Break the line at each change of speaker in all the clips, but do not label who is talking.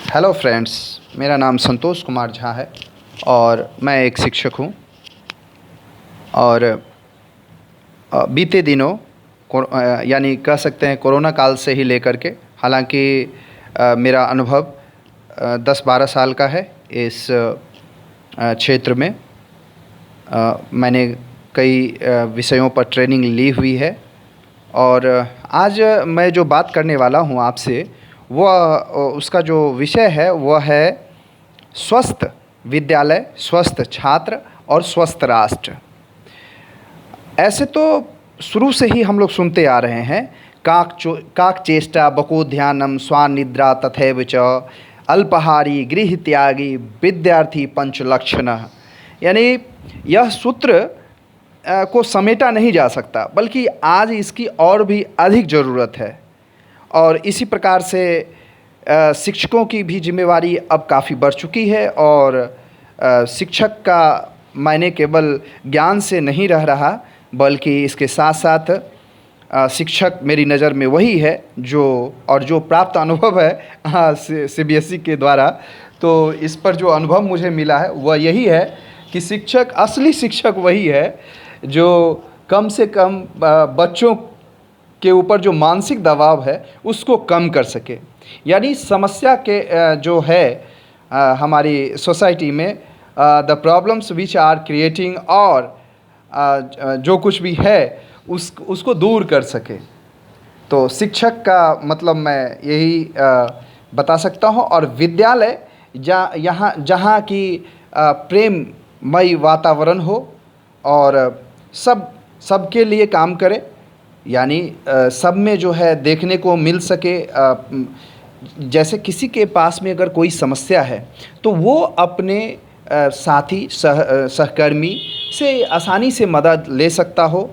Hello friends, मेरा नाम संतोष कुमार झा है और मैं एक शिक्षक हूँ। और बीते दिनों यानी कह सकते हैं कोरोना काल से ही लेकर के, हालांकि मेरा अनुभव 10-12 साल का है इस क्षेत्र में। मैंने कई विषयों पर ट्रेनिंग ली हुई है और आज मैं जो बात करने वाला हूँ आपसे, वह उसका जो विषय है वह है स्वस्थ विद्यालय, स्वस्थ छात्र और स्वस्थ राष्ट्र। ऐसे तो शुरू से ही हम लोग सुनते आ रहे हैं, काक चेष्टा बकोध्यानम स्वानिद्रा तथैव च अल्पाहारी गृह त्यागी विद्यार्थी पंचलक्षण। यानी यह सूत्र को समेटा नहीं जा सकता, बल्कि आज इसकी और भी अधिक ज़रूरत है। और इसी प्रकार से शिक्षकों की भी जिम्मेवारी अब काफ़ी बढ़ चुकी है और शिक्षक का मायने केवल ज्ञान से नहीं रह रहा, बल्कि इसके साथ साथ शिक्षक मेरी नज़र में वही है जो प्राप्त अनुभव है सीबीएसई के द्वारा। तो इस पर जो अनुभव मुझे मिला है वह यही है कि असली शिक्षक वही है जो कम से कम बच्चों के ऊपर जो मानसिक दबाव है उसको कम कर सके। यानी समस्या के जो है हमारी सोसाइटी में the problems which are creating, और जो कुछ भी है उसको दूर कर सके। तो शिक्षक का मतलब मैं यही बता सकता हूँ। और विद्यालय जहाँ की प्रेममयी वातावरण हो और सबके लिए काम करे, यानी सब में जो है देखने को मिल सके। जैसे किसी के पास में अगर कोई समस्या है तो वो अपने साथी सहकर्मी से आसानी से मदद ले सकता हो।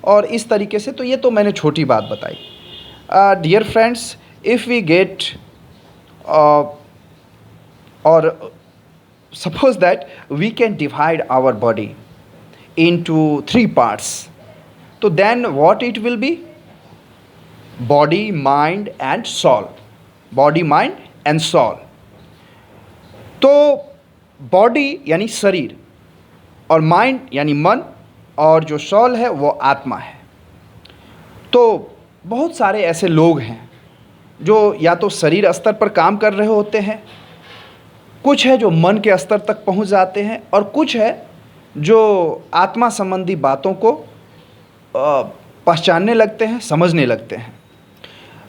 और इस तरीके से, तो ये तो मैंने छोटी बात बताई। Dear friends, if we get और suppose that we can divide our body into 3 parts, तो then what it will be? Body, mind and soul. Body, mind and soul. तो बॉडी यानी शरीर, और माइंड यानी मन, और जो सोल है वो आत्मा है। तो बहुत सारे ऐसे लोग हैं जो या तो शरीर स्तर पर काम कर रहे होते हैं, कुछ है जो मन के स्तर तक पहुंच जाते हैं, और कुछ है जो आत्मा संबंधी बातों को पहचानने लगते हैं, समझने लगते हैं।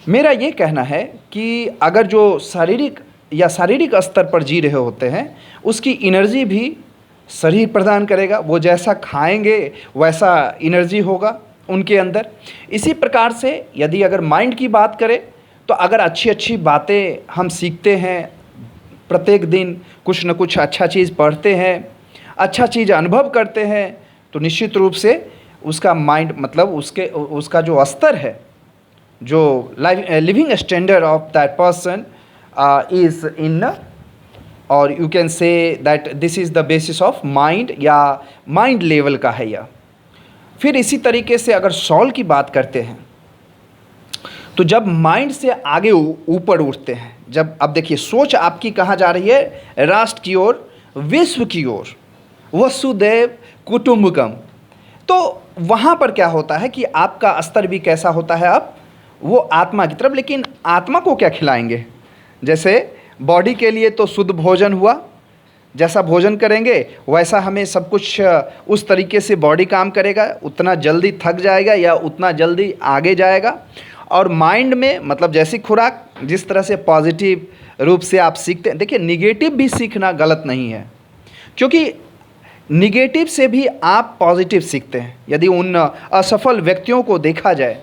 मेरा ये कहना है कि अगर जो शारीरिक स्तर पर जी रहे होते हैं, उसकी एनर्जी भी शरीर प्रदान करेगा। वो जैसा खाएंगे वैसा एनर्जी होगा उनके अंदर। इसी प्रकार से यदि अगर माइंड की बात करें, तो अगर अच्छी अच्छी बातें हम सीखते हैं, प्रत्येक दिन कुछ न कुछ अच्छा चीज़ पढ़ते हैं, अच्छा चीज़ अनुभव करते हैं, तो निश्चित रूप से उसका माइंड मतलब उसका जो स्तर है, जो living standard of that person is in, और you can say that this is the basis of mind, या माइंड लेवल का है यह। फिर इसी तरीके से अगर सॉल की बात करते हैं, तो जब माइंड से आगे ऊपर उठते हैं, जब अब देखिए सोच आपकी कहाँ जा रही है, राष्ट्र की ओर, विश्व की ओर, वसुदैव कुटुंबकम। तो वहाँ पर क्या होता है कि आपका स्तर भी कैसा होता है, अब वो आत्मा की तरफ। लेकिन आत्मा को क्या खिलाएंगे? जैसे बॉडी के लिए तो शुद्ध भोजन हुआ, जैसा भोजन करेंगे वैसा हमें सब कुछ उस तरीके से बॉडी काम करेगा, उतना जल्दी थक जाएगा या उतना जल्दी आगे जाएगा। और माइंड में मतलब जैसी खुराक, जिस तरह से पॉजिटिव रूप से आप सीखते हैं, देखिए निगेटिव भी सीखना गलत नहीं है, क्योंकि निगेटिव से भी आप पॉजिटिव सीखते हैं। यदि उन असफल व्यक्तियों को देखा जाए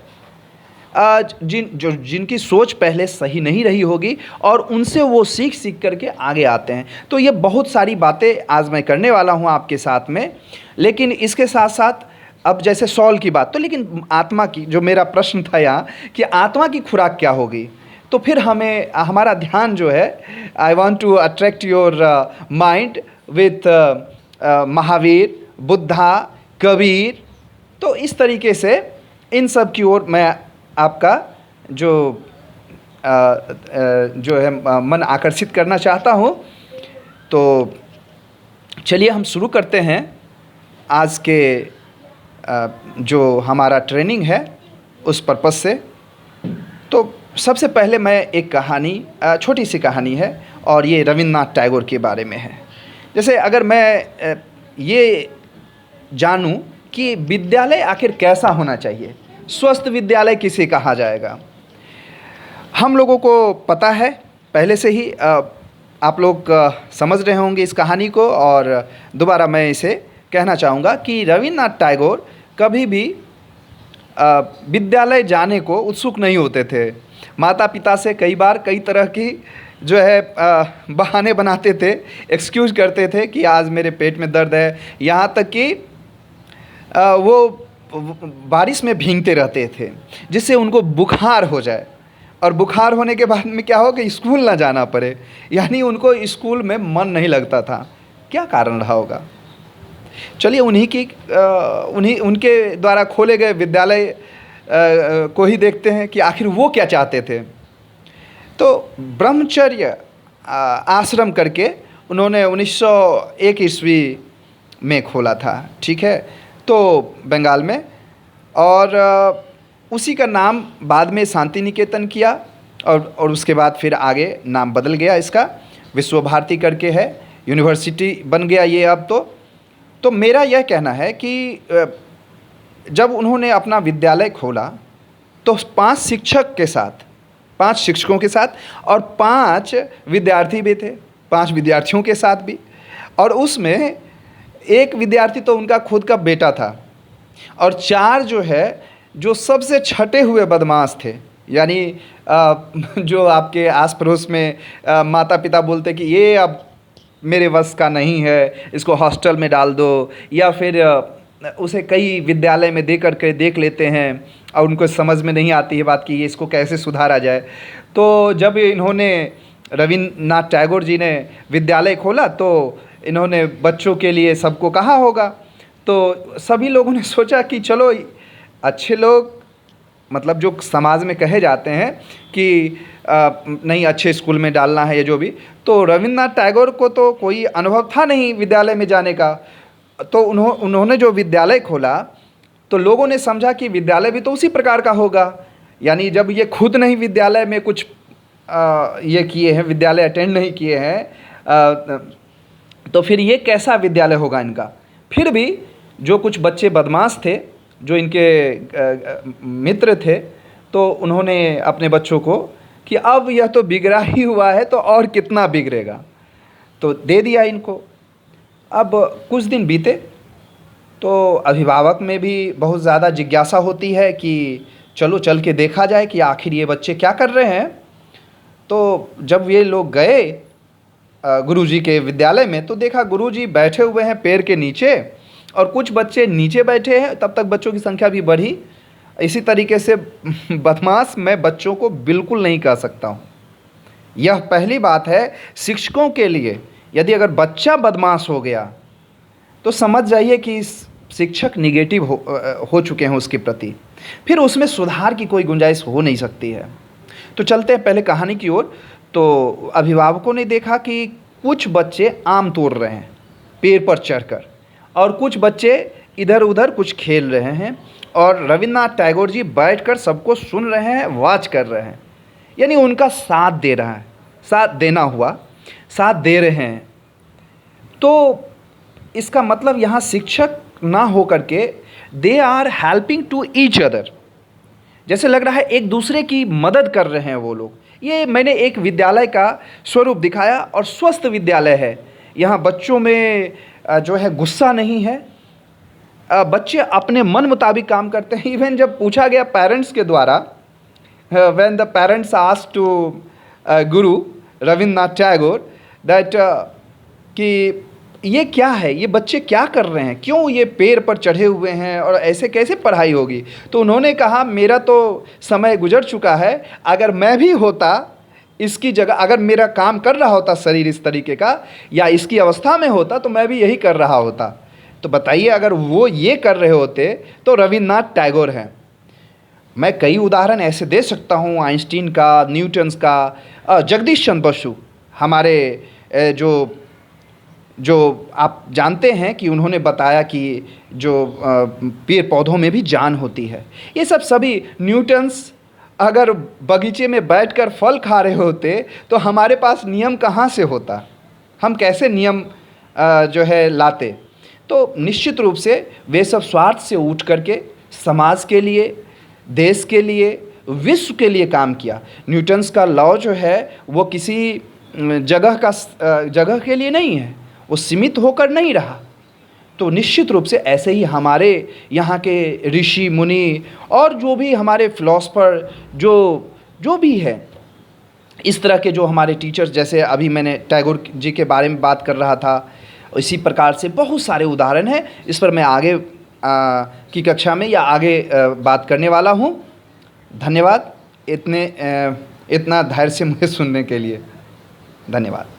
जिनकी सोच पहले सही नहीं रही होगी, और उनसे वो सीख करके आगे आते हैं। तो ये बहुत सारी बातें आज मैं करने वाला हूँ आपके साथ में। लेकिन इसके साथ साथ अब जैसे सॉल की बात, तो लेकिन आत्मा की, जो मेरा प्रश्न था यहाँ कि आत्मा की खुराक क्या होगी, तो फिर हमारा ध्यान जो है, I want to attract your mind with Mahavir, Buddha, Kabir. तो इस तरीके से इन सब की ओर मैं आपका जो जो है मन आकर्षित करना चाहता हूँ। तो चलिए हम शुरू करते हैं आज के जो हमारा ट्रेनिंग है उस पर्पस से। तो सबसे पहले मैं एक कहानी, छोटी सी कहानी है और ये रविंद्रनाथ टैगोर के बारे में है। जैसे अगर मैं ये जानूं कि विद्यालय आखिर कैसा होना चाहिए, स्वस्थ विद्यालय किसे कहा जाएगा। हम लोगों को पता है पहले से ही, आप लोग समझ रहे होंगे इस कहानी को, और दोबारा मैं इसे कहना चाहूँगा कि रविंद्रनाथ टैगोर कभी भी विद्यालय जाने को उत्सुक नहीं होते थे। माता पिता से कई बार कई तरह की जो है बहाने बनाते थे, एक्सक्यूज़ करते थे कि आज मेरे पेट में दर्द है। यहाँ तक कि वो बारिश में भीगते रहते थे जिससे उनको बुखार हो जाए, और बुखार होने के बाद में क्या हो कि स्कूल ना जाना पड़े। यानी उनको स्कूल में मन नहीं लगता था। क्या कारण रहा होगा? चलिए उनके द्वारा खोले गए विद्यालय को ही देखते हैं कि आखिर वो क्या चाहते थे। तो ब्रह्मचर्य आश्रम करके उन्होंने 1901 ईस्वी में खोला था, ठीक है, तो बंगाल में। और उसी का नाम बाद में शांति निकेतन किया, और उसके बाद फिर आगे नाम बदल गया इसका, विश्व भारती करके है, यूनिवर्सिटी बन गया ये अब। तो मेरा यह कहना है कि जब उन्होंने अपना विद्यालय खोला तो 5 शिक्षक के साथ, 5 शिक्षकों के साथ, और 5 विद्यार्थी भी थे, 5 विद्यार्थियों के साथ भी। और उसमें एक विद्यार्थी तो उनका खुद का बेटा था, और 4 जो है जो सबसे छटे हुए बदमाश थे। यानी जो आपके आस पड़ोस में माता पिता बोलते कि ये अब मेरे वश का नहीं है, इसको हॉस्टल में डाल दो, या फिर उसे कई विद्यालय में दे करके देख लेते हैं और उनको समझ में नहीं आती है बात कि ये इसको कैसे सुधारा जाए। तो जब इन्होंने, रविंद्रनाथ टैगोर जी ने विद्यालय खोला तो इन्होंने बच्चों के लिए सबको कहा होगा। तो सभी लोगों ने सोचा कि चलो अच्छे लोग, मतलब जो समाज में कहे जाते हैं कि नहीं अच्छे स्कूल में डालना है या जो भी। तो रविंद्रनाथ टैगोर को तो कोई अनुभव था नहीं विद्यालय में जाने का। तो उन्होंने जो विद्यालय खोला तो लोगों ने समझा कि विद्यालय भी तो उसी प्रकार का होगा। यानी जब ये खुद नहीं विद्यालय में कुछ ये किए हैं, विद्यालय अटेंड नहीं किए हैं, तो फिर ये कैसा विद्यालय होगा इनका। फिर भी जो कुछ बच्चे बदमाश थे, जो इनके मित्र थे, तो उन्होंने अपने बच्चों को कि अब यह तो बिगड़ा ही हुआ है तो और कितना बिगड़ेगा, तो दे दिया इनको। अब कुछ दिन बीते तो अभिभावक में भी बहुत ज़्यादा जिज्ञासा होती है कि चलो चल के देखा जाए कि आखिर ये बच्चे क्या कर रहे हैं। तो जब ये लोग गए गुरुजी के विद्यालय में तो देखा गुरुजी बैठे हुए हैं पेड़ के नीचे, और कुछ बच्चे नीचे बैठे हैं। तब तक बच्चों की संख्या भी बढ़ी। इसी तरीके से बदमाश मैं बच्चों को बिल्कुल नहीं कह सकता हूँ। यह पहली बात है शिक्षकों के लिए। यदि अगर बच्चा बदमाश हो गया तो समझ जाइए कि शिक्षक निगेटिव हो चुके हैं उसके प्रति, फिर उसमें सुधार की कोई गुंजाइश हो नहीं सकती है। तो चलते हैं पहले कहानी की ओर। तो अभिभावकों ने देखा कि कुछ बच्चे आम तोड़ रहे हैं पेड़ पर चढ़कर, और कुछ बच्चे इधर उधर कुछ खेल रहे हैं, और रविंद्रनाथ टैगोर जी बैठकर सबको सुन रहे हैं, वॉच कर रहे हैं। यानी उनका साथ दे रहा है, साथ देना हुआ, साथ दे रहे हैं। तो इसका मतलब यहाँ शिक्षक ना हो करके they are helping to each other, जैसे लग रहा है एक दूसरे की मदद कर रहे हैं वो लोग। ये मैंने एक विद्यालय का स्वरूप दिखाया, और स्वस्थ विद्यालय है। यहाँ बच्चों में जो है गुस्सा नहीं है, बच्चे अपने मन मुताबिक काम करते हैं। इवन जब पूछा गया पेरेंट्स के द्वारा, when the parents asked to Guru Rabindranath Tagore that कि ये क्या है, ये बच्चे क्या कर रहे हैं, क्यों ये पेड़ पर चढ़े हुए हैं और ऐसे कैसे पढ़ाई होगी। तो उन्होंने कहा मेरा तो समय गुजर चुका है, अगर मैं भी होता इसकी जगह, अगर मेरा काम कर रहा होता शरीर इस तरीके का या इसकी अवस्था में होता तो मैं भी यही कर रहा होता। तो बताइए अगर वो ये कर रहे होते तो रविंद्रनाथ टैगोर हैं। मैं कई उदाहरण ऐसे दे सकता हूँ, आइंस्टीन का, न्यूटन्स का, जगदीश चंद्र बसु, हमारे जो जो आप जानते हैं कि उन्होंने बताया कि जो पेड़ पौधों में भी जान होती है। ये सब सभी न्यूटन्स अगर बगीचे में बैठकर फल खा रहे होते तो हमारे पास नियम कहाँ से होता, हम कैसे नियम जो है लाते। तो निश्चित रूप से वे सब स्वार्थ से उठ करके समाज के लिए, देश के लिए, विश्व के लिए काम किया। न्यूटन्स का लॉ जो है वो किसी जगह के लिए नहीं है, वो सीमित होकर नहीं रहा। तो निश्चित रूप से ऐसे ही हमारे यहाँ के ऋषि मुनि और जो भी हमारे फिलोसफर जो भी है, इस तरह के जो हमारे टीचर्स, जैसे अभी मैंने टैगोर जी के बारे में बात कर रहा था, इसी प्रकार से बहुत सारे उदाहरण हैं। इस पर मैं आगे की कक्षा में या आगे बात करने वाला हूँ। धन्यवाद इतना धैर्य से मुझे सुनने के लिए। धन्यवाद।